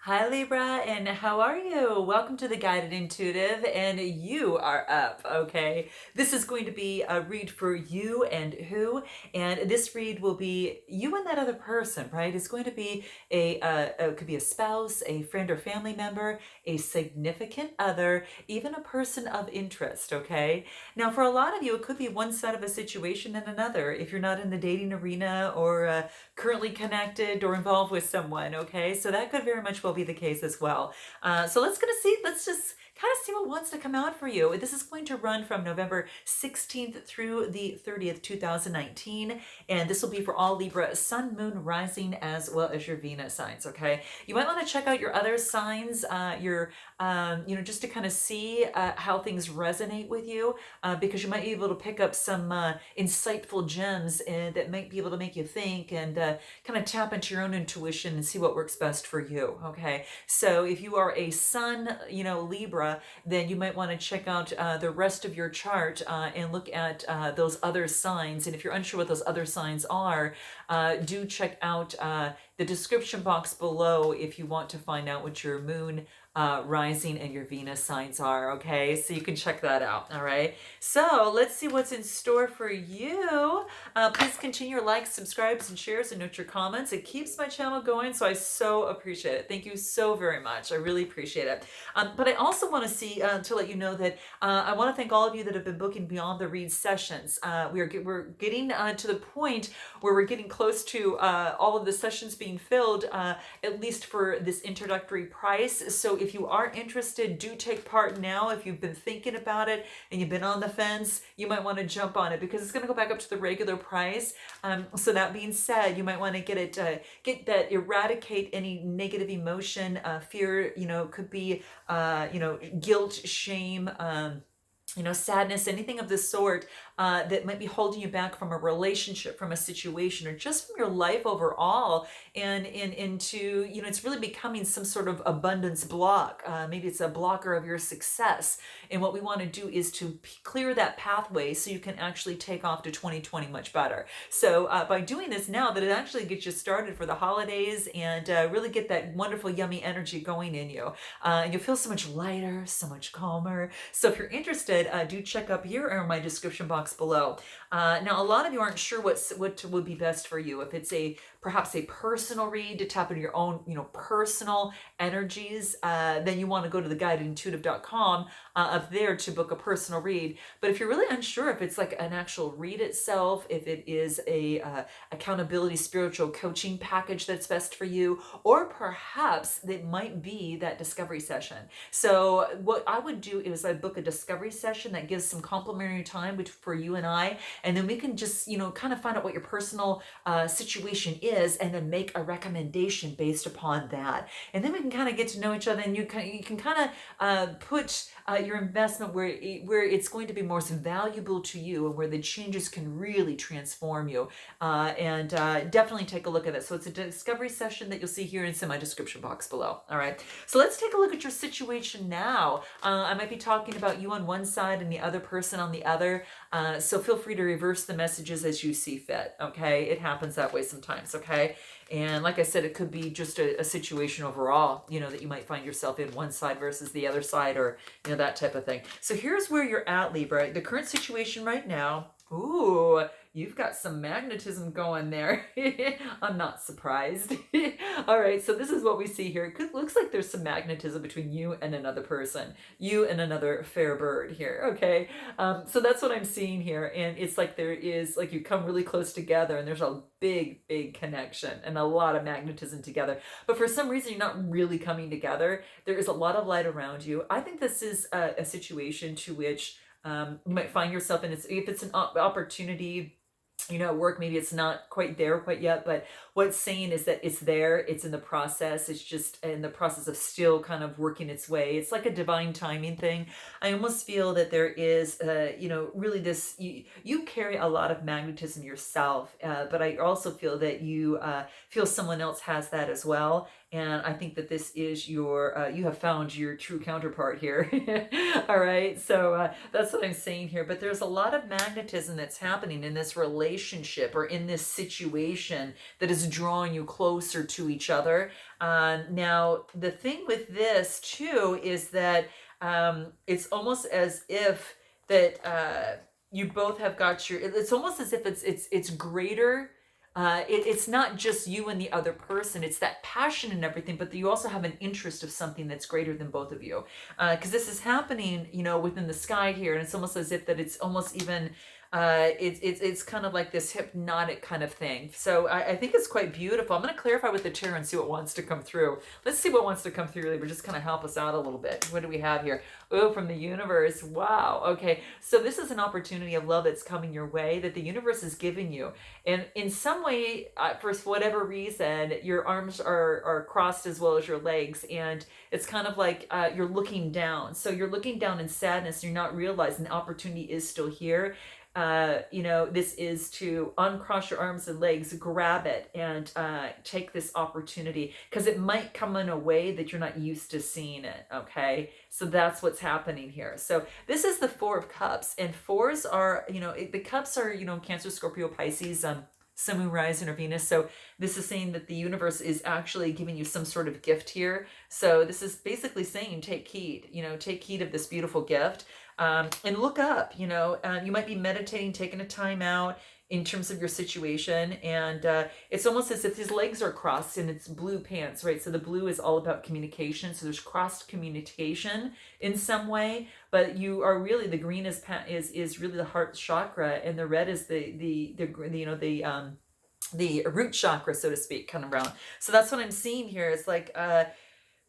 Hi Libra, and how are you? Welcome to the Guided Intuitive, and you are up, okay? This is going to be a read for you and who, and this read will be you and that other person, right? It's going to be it could be a spouse, a friend or family member, a significant other, even a person of interest, okay? Now, for a lot of you, it could be one side of a situation and another. If you're not in the dating arena or currently connected or involved with someone, okay? So that could very much well be the case as well. So let's just kind of see what wants to come out for you. This is going to run from November 16th through the 30th, 2019. And this will be for all Libra, Sun, Moon, Rising, as well as your Venus signs, okay? You might want to check out your other signs, just to kind of see how things resonate with you, because you might be able to pick up some insightful gems that might be able to make you think and kind of tap into your own intuition and see what works best for you. Okay, so if you are a Sun, Libra, then you might want to check out the rest of your chart and look at those other signs. And if you're unsure what those other signs are, do check out the description box below if you want to find out what your Moon, rising, and your Venus signs are. Okay, so you can check that out. All right, so let's see what's in store for you. Please continue your likes, subscribes, and shares, and note your comments. It keeps my channel going, so I so appreciate it. Thank you so very much. I really appreciate it. But I also want to see to let you know that I want to thank all of you that have been booking Beyond the Read sessions. We're getting to the point where we're getting close to all of the sessions being filled, at least for this introductory price. So if you are interested, do take part now. If you've been thinking about it and you've been on the fence, you might want to jump on it because it's going to go back up to the regular price. So that being said, you might want to eradicate any negative emotion, fear, could be, guilt, shame, sadness, anything of this sort that might be holding you back from a relationship, from a situation, or just from your life overall, and into, it's really becoming some sort of abundance block. Maybe it's a blocker of your success. And what we want to do is to clear that pathway so you can actually take off to 2020 much better. So by doing this now, that it actually gets you started for the holidays and really get that wonderful, yummy energy going in you. And you'll feel so much lighter, so much calmer. So if you're interested, do check up here or in my description box below. Now, a lot of you aren't sure what would be best for you. If it's perhaps a personal read to tap into your own, personal energies, then you want to go to the guidedintuitive.com up there to book a personal read. But if you're really unsure if it's like an actual read itself, if it is a accountability spiritual coaching package that's best for you, or perhaps it might be that discovery session. So what I would do is I book a discovery session that gives some complimentary time for you and I, and then we can just, kind of find out what your personal situation is, and then make a recommendation based upon that. And then we can kind of get to know each other, and you can kind of put your investment where it's going to be most valuable to you, and where the changes can really transform you. And definitely take a look at it. So it's a discovery session that you'll see here in my description box below. All right. So let's take a look at your situation now. I might be talking about you on one side and the other person on the other. So feel free to reverse the messages as you see fit. Okay. It happens that way sometimes. Okay. And like I said, it could be just a situation overall, that you might find yourself in one side versus the other side, or, that type of thing. So here's where you're at, Libra. The current situation right now. Ooh, you've got some magnetism going there. I'm not surprised. All right, so this is what we see here. It looks like there's some magnetism between you and another person, you and another fair bird here, okay? So that's what I'm seeing here. And it's like there is, like, you come really close together, and there's a big, big connection and a lot of magnetism together. But for some reason, you're not really coming together. There is a lot of light around you. I think this is a situation to which you might find yourself in. If it's an opportunity, at work, maybe it's not quite there quite yet, but what's saying is that it's there, it's in the process, it's just in the process of still kind of working its way. It's like a divine timing thing. I almost feel that there is, really this, you carry a lot of magnetism yourself, but I also feel that you feel someone else has that as well. And I think that this is your, you have found your true counterpart here. All right. So that's what I'm saying here. But there's a lot of magnetism that's happening in this relationship or in this situation that is drawing you closer to each other. Now, the thing with this too is that it's almost as if that you both have got your, it's almost as if it's greater. It's not just you and the other person. It's that passion and everything, but you also have an interest of something that's greater than both of you. Because this is happening, within the sky here, and it's almost as if that it's almost even it's kind of like this hypnotic kind of thing. So I think it's quite beautiful. I'm going to clarify with the tarot and see what wants to come through. Let's see what wants to come through, Libra. Just kind of help us out a little bit. What do we have here? Oh, from the universe. Wow. Okay. So this is an opportunity of love that's coming your way that the universe is giving you. And in some way, for whatever reason, your arms are crossed as well as your legs. And it's kind of like you're looking down. So you're looking down in sadness. You're not realizing the opportunity is still here. This is to uncross your arms and legs, grab it, and take this opportunity, because it might come in a way that you're not used to seeing it. Okay, so that's what's happening here. So this is the Four of Cups, and fours are, the cups are, Cancer, Scorpio, Pisces, Sun, Moon, Rising, or Venus. So this is saying that the universe is actually giving you some sort of gift here. So this is basically saying, take heed, take heed of this beautiful gift. And look up, you might be meditating, taking a time out in terms of your situation. And it's almost as if his legs are crossed and it's blue pants, right? So the blue is all about communication. So there's crossed communication in some way, but you are really, the green is really the heart chakra, and the red is the root chakra, so to speak, kind of around. So that's what I'm seeing here. It's like,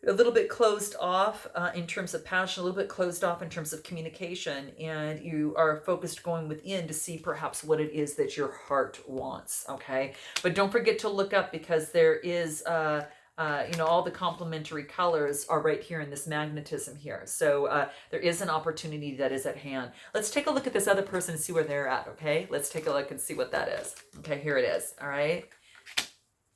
a little bit closed off in terms of passion, a little bit closed off in terms of communication, and you are focused going within to see perhaps what it is that your heart wants. Okay, but don't forget to look up, because there is all the complementary colors are right here in this magnetism here. So there is an opportunity that is at hand. Let's take a look at this other person and see where they're at. Okay, let's take a look and see what that is. Okay, here it is. All right.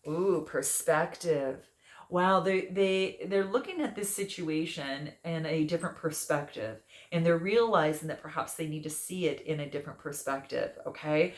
Ooh, perspective. Wow, they're looking at this situation in a different perspective, and they're realizing that perhaps they need to see it in a different perspective. Okay,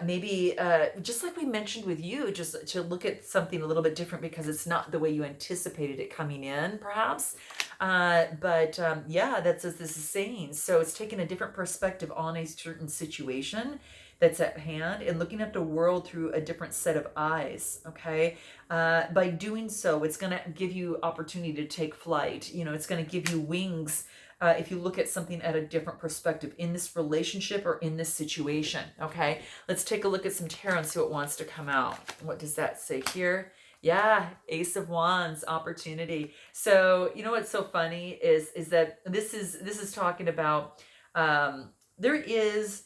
maybe just like we mentioned with you, just to look at something a little bit different, because it's not the way you anticipated it coming in, perhaps. Yeah, that's what this is saying. So it's taking a different perspective on a certain situation that's at hand, and looking at the world through a different set of eyes. Okay, by doing so, it's going to give you opportunity to take flight. It's going to give you wings if you look at something at a different perspective in this relationship or in this situation. Okay, let's take a look at some tarot and see what wants to come out. What does that say here? Yeah, Ace of Wands, opportunity. So what's so funny is that this is talking about there is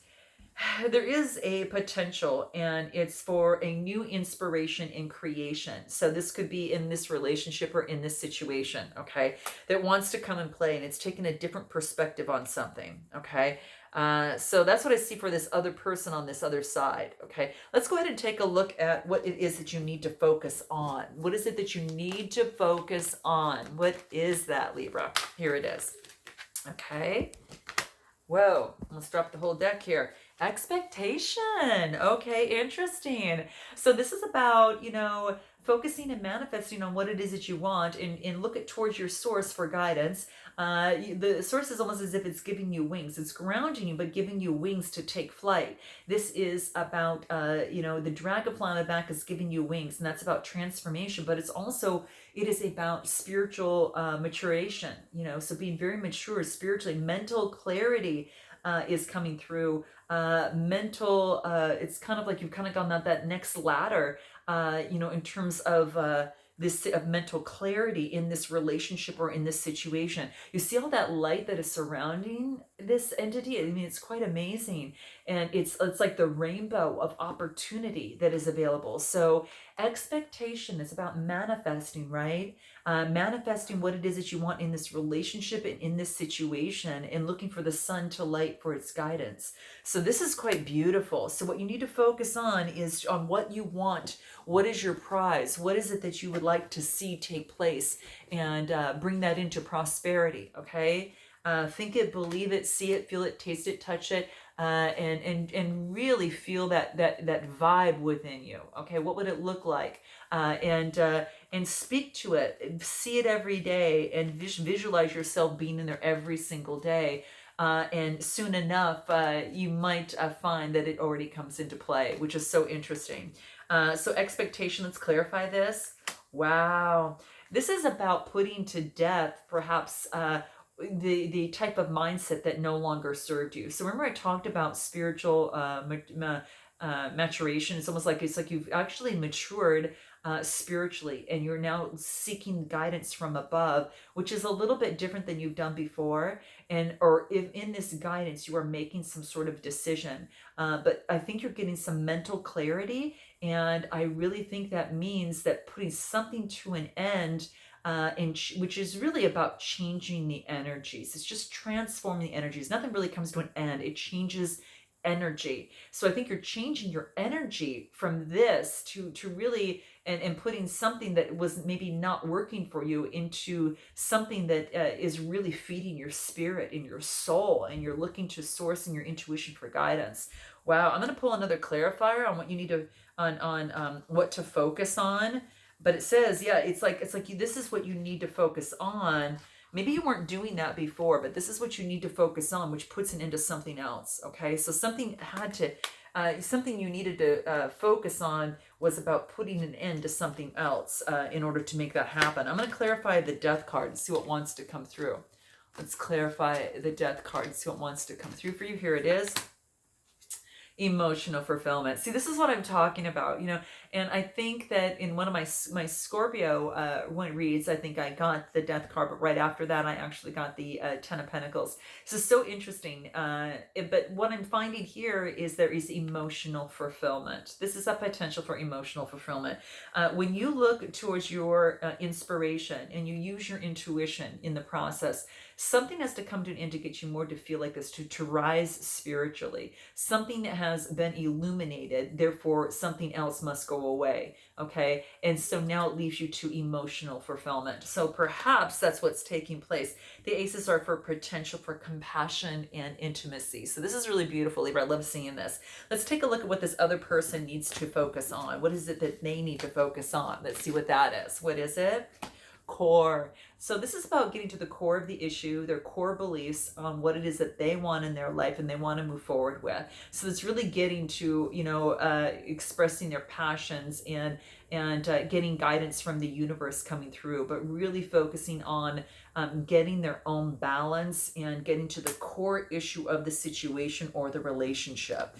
a potential, and it's for a new inspiration in creation. So this could be in this relationship or in this situation, okay, that wants to come and play, and it's taking a different perspective on something. Okay, so that's what I see for this other person on this other side. Okay, let's go ahead and take a look at what it is that you need to focus on. What is it that you need to focus on? What is that, Libra? Here it is. Okay, whoa, let's drop the whole deck here. Expectation. Okay, interesting. So this is about, focusing and manifesting on what it is that you want, and look at towards your source for guidance. The source is almost as if it's giving you wings. It's grounding you, but giving you wings to take flight. This is about, the dragonfly on the back is giving you wings, and that's about transformation, but it is about spiritual maturation, so being very mature spiritually. Mental clarity is coming through. It's kind of like you've kind of gone up that next ladder, in terms of this of mental clarity in this relationship or in this situation. You see all that light that is surrounding this entity? I mean, it's quite amazing. and it's like the rainbow of opportunity that is available. So expectation is about manifesting, right? Manifesting what it is that you want in this relationship and in this situation, and looking for the sun to light for its guidance. So this is quite beautiful. So what you need to focus on is on what you want. What is your prize? What is it that you would like to see take place, and bring that into prosperity? Okay. Think it, believe it, see it, feel it, taste it, touch it, and really feel that vibe within you. Okay, what would it look like? And speak to it, see it every day, and visualize yourself being in there every single day. And soon enough, you might find that it already comes into play, which is so interesting. So expectation, let's clarify this. Wow. This is about putting to death, perhaps, the type of mindset that no longer served you. So remember I talked about spiritual maturation. It's like you've actually matured spiritually, and you're now seeking guidance from above, which is a little bit different than you've done before. And or if in this guidance you are making some sort of decision, but I think you're getting some mental clarity, and I really think that means that putting something to an end, which is really about changing the energies. It's just transforming the energies. Nothing really comes to an end. It changes energy. So I think you're changing your energy from this to really, and putting something that was maybe not working for you into something that is really feeding your spirit and your soul, and you're looking to source in your intuition for guidance. Wow, I'm going to pull another clarifier on what you need to on what to focus on. But it says, yeah, it's like this is what you need to focus on. Maybe you weren't doing that before, but this is what you need to focus on, which puts it into something else. Okay, so something you needed to focus on was about putting an end to something else in order to make that happen. I'm going to clarify the death card and see what wants to come through. Let's clarify the death card and see what wants to come through for you. Here it is. Emotional fulfillment. See, this is what I'm talking about, and I think that in one of my Scorpio one reads, I think I got the death card, but right after that I actually got the Ten of Pentacles. This is so interesting, but what I'm finding here is there is emotional fulfillment. This is a potential for emotional fulfillment. When you look towards your inspiration and you use your intuition in the process, something has to come to an end to get you more to feel like this, to rise spiritually. Something that has been illuminated, therefore something else must go away. Okay, and so now it leaves you to emotional fulfillment. So perhaps that's what's taking place. The aces are for potential for compassion and intimacy. So this is really beautiful, Libra. I love seeing this. Let's take a look at what this other person needs to focus on. What is it that they need to focus on? Let's see what that is. What is it? Core. So this is about getting to the core of the issue, their core beliefs on what it is that they want in their life and they want to move forward with. So it's really getting to, expressing their passions and getting guidance from the universe coming through, but really focusing on getting their own balance and getting to the core issue of the situation or the relationship.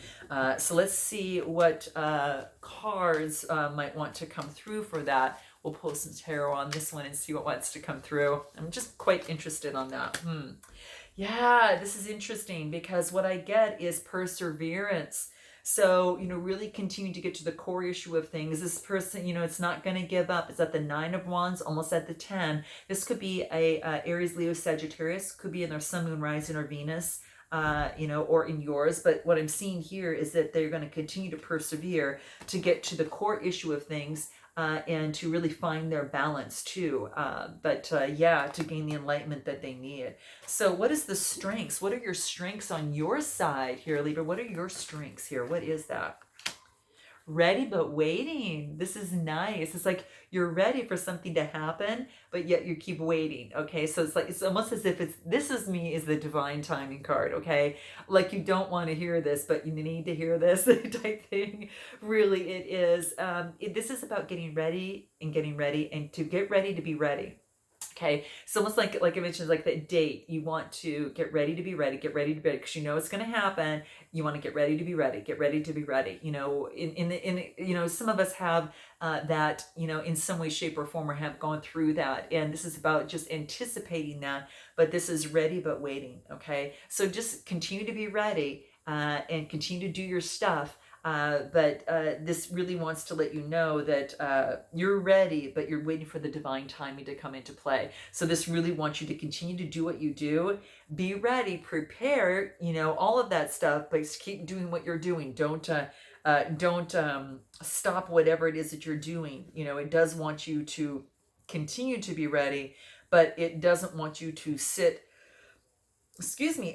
So let's see what cards might want to come through for that. We'll pull some tarot on this one and see what wants to come through. I'm just quite interested on that. Yeah, this is interesting because what I get is perseverance. So, really continue to get to the core issue of things. This person, it's not going to give up. It's at the 9 of Wands, almost at the 10. This could be a Aries, Leo, Sagittarius. Could be in their Sun, Moon, Rising, or Venus. Or in yours. But what I'm seeing here is that they're going to continue to persevere to get to the core issue of things. And to really find their balance too. To gain the enlightenment that they need. So what is the strengths? What are your strengths on your side here, Libra? What are your strengths here? What is that? Ready but waiting. This is nice. It's like you're ready for something to happen, but yet you keep waiting. Okay, so it's almost as if this is me is the divine timing card. Okay, like you don't want to hear this, but you need to hear this type thing. Really, it is. This is about getting ready and to get ready to be ready. Okay, so almost like I mentioned, like the date. You want to get ready to be ready, because you know it's going to happen. You want to get ready to be ready, some of us have that, in some way, shape, or form, or have gone through that, and this is about just anticipating that. But this is ready but waiting. Okay, so just continue to be ready. and continue to do your stuff. But this really wants to let you know that you're ready, but you're waiting for the divine timing to come into play. So this really wants you to continue to do what you do. Be ready, prepare, all of that stuff, but keep doing what you're doing. Don't stop whatever it is that you're doing. It does want you to continue to be ready, but it doesn't want you to sit,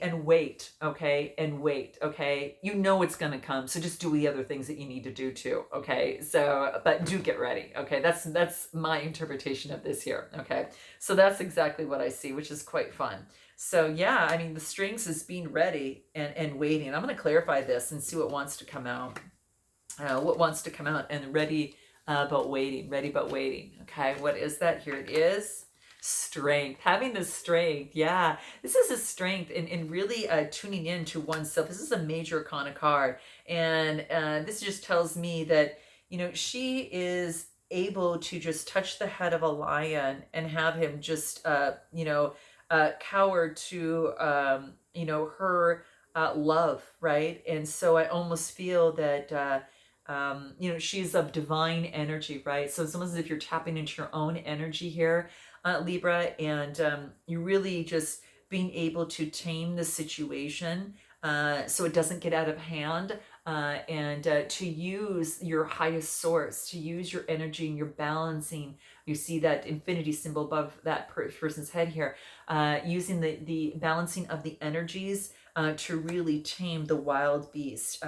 and wait. Okay, and wait. Okay, it's going to come, so just do the other things that you need to do too. Okay, so but do get ready. Okay, that's my interpretation of this here. Okay, so that's exactly what I see, which is quite fun. So yeah, I mean, the strings is being ready and waiting. I'm going to clarify this and see what wants to come out. What wants to come out, and ready, but waiting. Ready but waiting. Okay, what is that? Here it is. Strength. Having the strength. Yeah, this is a strength in really tuning in to oneself. This is a major arcana card, and this just tells me that she is able to just touch the head of a lion and have him just cower to her love, right? And so I almost feel that she's of divine energy, right? So it's almost as if you're tapping into your own energy here, Libra, and you're really just being able to tame the situation so it doesn't get out of hand, and to use your highest source, to use your energy and your balancing. You see that infinity symbol above that person's head here, using the balancing of the energies to really tame the wild beast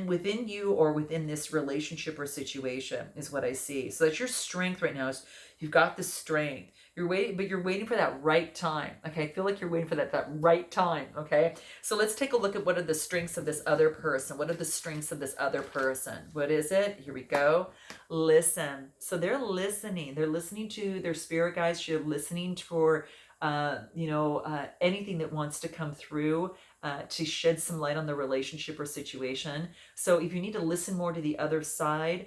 within you or within this relationship or situation, is what I see. So that's your strength right now. Is you've got the strength. You're waiting, but you're waiting for that right time. Okay, I feel like you're waiting for that right time. Okay, so let's take a look at what are the strengths of this other person. What are the strengths of this other person? What is it? Here we go. Listen. So they're listening. They're listening to their spirit guides. You're listening for anything that wants to come through to shed some light on the relationship or situation. So if you need to listen more to the other side,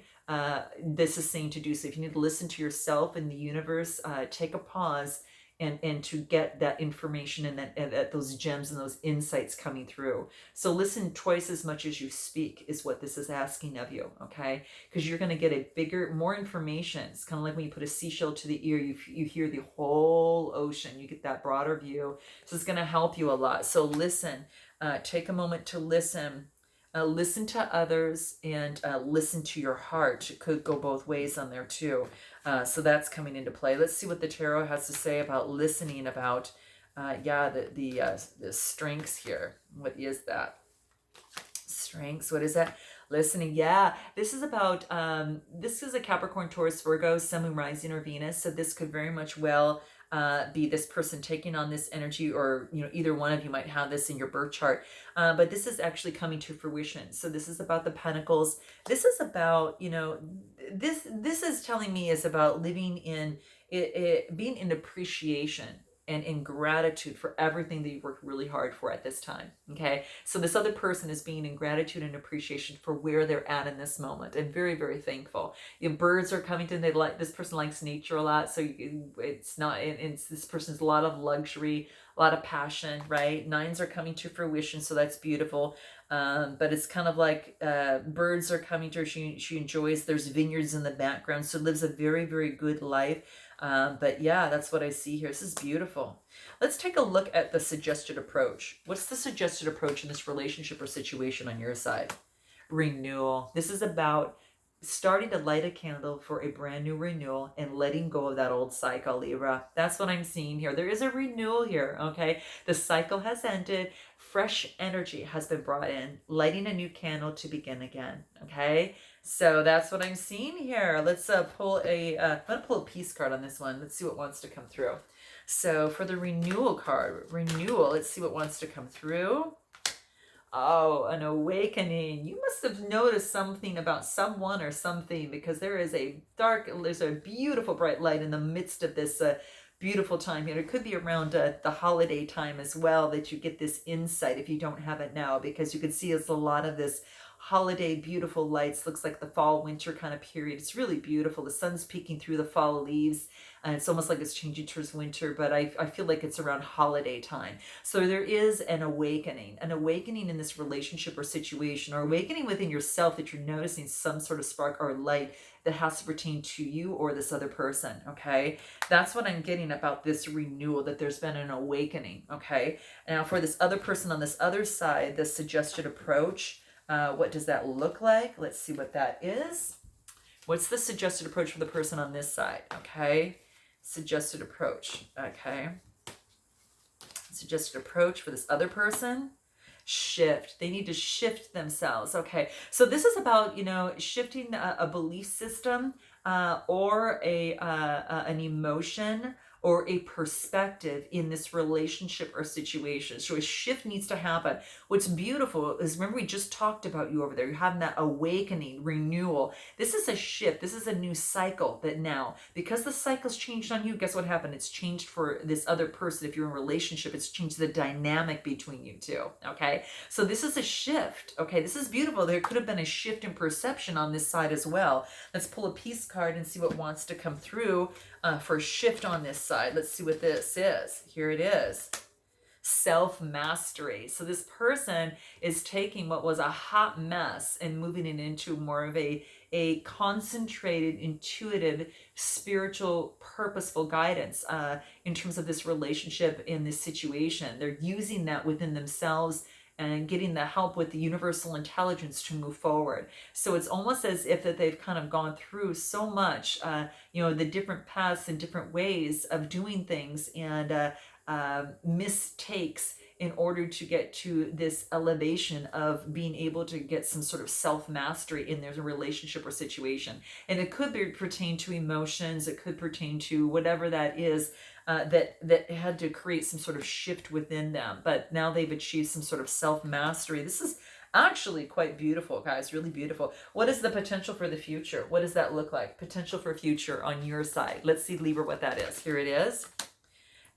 this is saying to do so. If you need to listen to yourself and the universe, take a pause and to get that information and those gems and those insights coming through. So listen twice as much as you speak is what this is asking of you, okay? Because you're going to get a more information. It's kind of like when you put a seashell to the ear, you hear the whole ocean. You get that broader view. So it's going to help you a lot. So listen, take a moment to listen. Listen to others and listen to your heart. It could go both ways on there too. So that's coming into play. Let's see what the tarot has to say about listening, about the strengths here. What is that? Strengths. What is that? Listening. Yeah, this is about this is a Capricorn, Taurus, Virgo, Sun, Moon, Rising, or Venus. So this could very much well be this person taking on this energy, or either one of you might have this in your birth chart, but this is actually coming to fruition. So this is about the Pentacles. This is about this is telling me is about living in being in appreciation and in gratitude for everything that you worked really hard for at this time. Okay, so this other person is being in gratitude and appreciation for where they're at in this moment, and very, very thankful. Birds are coming to them. This person likes nature a lot, so it's this person's a lot of luxury, a lot of passion, right? Nines are coming to fruition, so that's beautiful. But it's kind of like birds are coming to her. She enjoys. There's vineyards in the background, so lives a very, very good life. But yeah, that's what I see here. This is beautiful. Let's take a look at the suggested approach. What's the suggested approach in this relationship or situation on your side? Renewal. This is about starting to light a candle for a brand new renewal and letting go of that old cycle, Libra. That's what I'm seeing here. There is a renewal here, okay? The cycle has ended. Fresh energy has been brought in, lighting a new candle to begin again, okay? So that's what I'm seeing here. Let's pull I'm going to pull a peace card on this one. Let's see what wants to come through. So for the renewal card, renewal, let's see what wants to come through. Oh, an awakening. You must have noticed something about someone or something, because there's a beautiful bright light in the midst of this beautiful time here. It could be around the holiday time as well that you get this insight if you don't have it now, because you can see it's a lot of this holiday, beautiful lights. Looks like the fall, winter kind of period. It's really beautiful. The sun's peeking through the fall leaves, and it's almost like it's changing towards winter, but I feel like it's around holiday time. So there is an awakening in this relationship or situation, or awakening within yourself, that you're noticing some sort of spark or light that has to pertain to you or this other person. Okay, that's what I'm getting about this renewal, that there's been an awakening. Okay, now for this other person on this other side, the suggested approach, what does that look like? Let's see what that is. What's the suggested approach for the person on this side? Okay, suggested approach. Okay, suggested approach for this other person. Shift. They need to shift themselves. Okay, so this is about, you know, shifting a belief system, or an emotion, or a perspective in this relationship or situation. So a shift needs to happen. What's beautiful is, remember, we just talked about you over there. You're having that awakening, renewal. This is a shift. This is a new cycle, that now, because the cycle's changed on you, guess what happened? It's changed for this other person. If you're in a relationship, it's changed the dynamic between you two. Okay, so this is a shift. Okay, this is beautiful. There could have been a shift in perception on this side as well. Let's pull a peace card and see what wants to come through for a shift on this side. Let's see what this is. Here it is. Self-mastery. So this person is taking what was a hot mess and moving it into more of a concentrated, intuitive, spiritual, purposeful guidance in terms of this relationship, in this situation. They're using that within themselves and getting the help with the universal intelligence to move forward. So it's almost as if that they've kind of gone through so much, you know, the different paths and different ways of doing things, and mistakes, in order to get to this elevation of being able to get some sort of self-mastery in their relationship or situation. And it could pertain to emotions, it could pertain to whatever that is, that had to create some sort of shift within them. But now they've achieved some sort of self-mastery. This is actually quite beautiful, guys, really beautiful. What is the potential for the future? What does that look like? Potential for future on your side. Let's see, Libra, what that is. Here it is.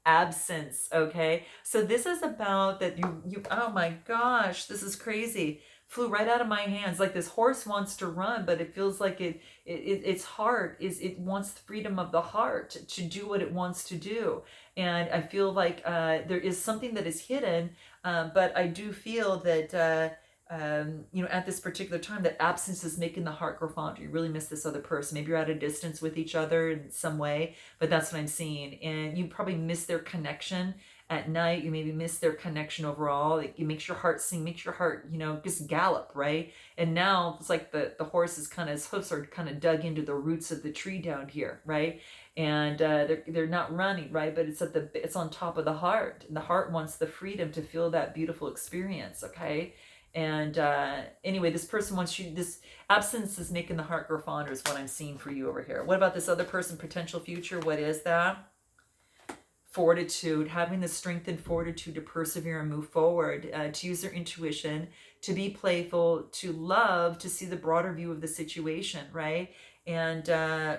Absence. Okay, so this is about that you oh my gosh, this is crazy, flew right out of my hands. Like, this horse wants to run, but it feels like its heart is, it wants the freedom of the heart to do what it wants to do. And I feel like there is something that is hidden, but I do feel that you know, at this particular time, that absence is making the heart grow fonder. You really miss this other person. Maybe you're at a distance with each other in some way, but that's what I'm seeing. And you probably miss their connection at night. You maybe miss their connection overall. It makes your heart sing, makes your heart, you know, just gallop, right? And now it's like the horse is kind of, his hoofs are kind of dug into the roots of the tree down here, right? And they're not running, right? But it's on top of the heart, and the heart wants the freedom to feel that beautiful experience. Okay. And anyway, this person wants you, this absence is making the heart grow fonder, is what I'm seeing for you over here. What about this other person, potential future? What is that? Fortitude, having the strength and fortitude to persevere and move forward, to use their intuition, to be playful, to love, to see the broader view of the situation, right? And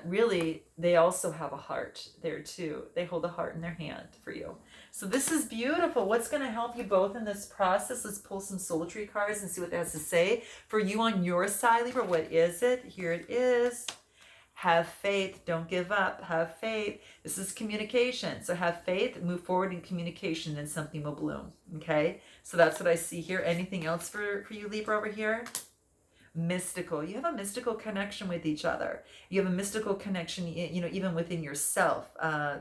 really, they also have a heart there too. They hold a heart in their hand for you. So this is beautiful. What's going to help you both in this process? Let's pull some soul tree cards and see what that has to say. For you on your side, Libra, what is it? Here it is. Have faith. Don't give up. Have faith. This is communication. So have faith, move forward in communication, and something will bloom. Okay? So that's what I see here. Anything else for you, Libra, over here? Mystical. You have a mystical connection with each other. You have a mystical connection, you know, even within yourself.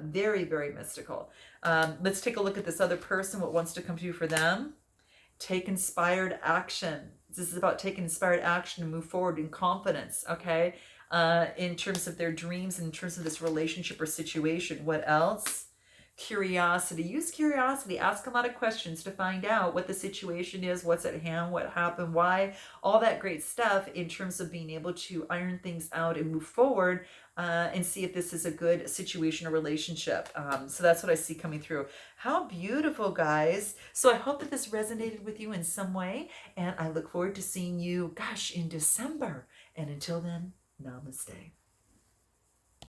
Very, very mystical. Let's take a look at this other person. What wants to come to you for them? Take inspired action. This is about taking inspired action to move forward in confidence. Okay. In terms of their dreams, in terms of this relationship or situation. What else? Curiosity. Use curiosity. Ask a lot of questions to find out what the situation is, what's at hand, what happened, why, all that great stuff, in terms of being able to iron things out and move forward, and see if this is a good situation or relationship. So that's what I see coming through. How beautiful, guys. So I hope that this resonated with you in some way, and I look forward to seeing you, gosh, in December. And until then, namaste.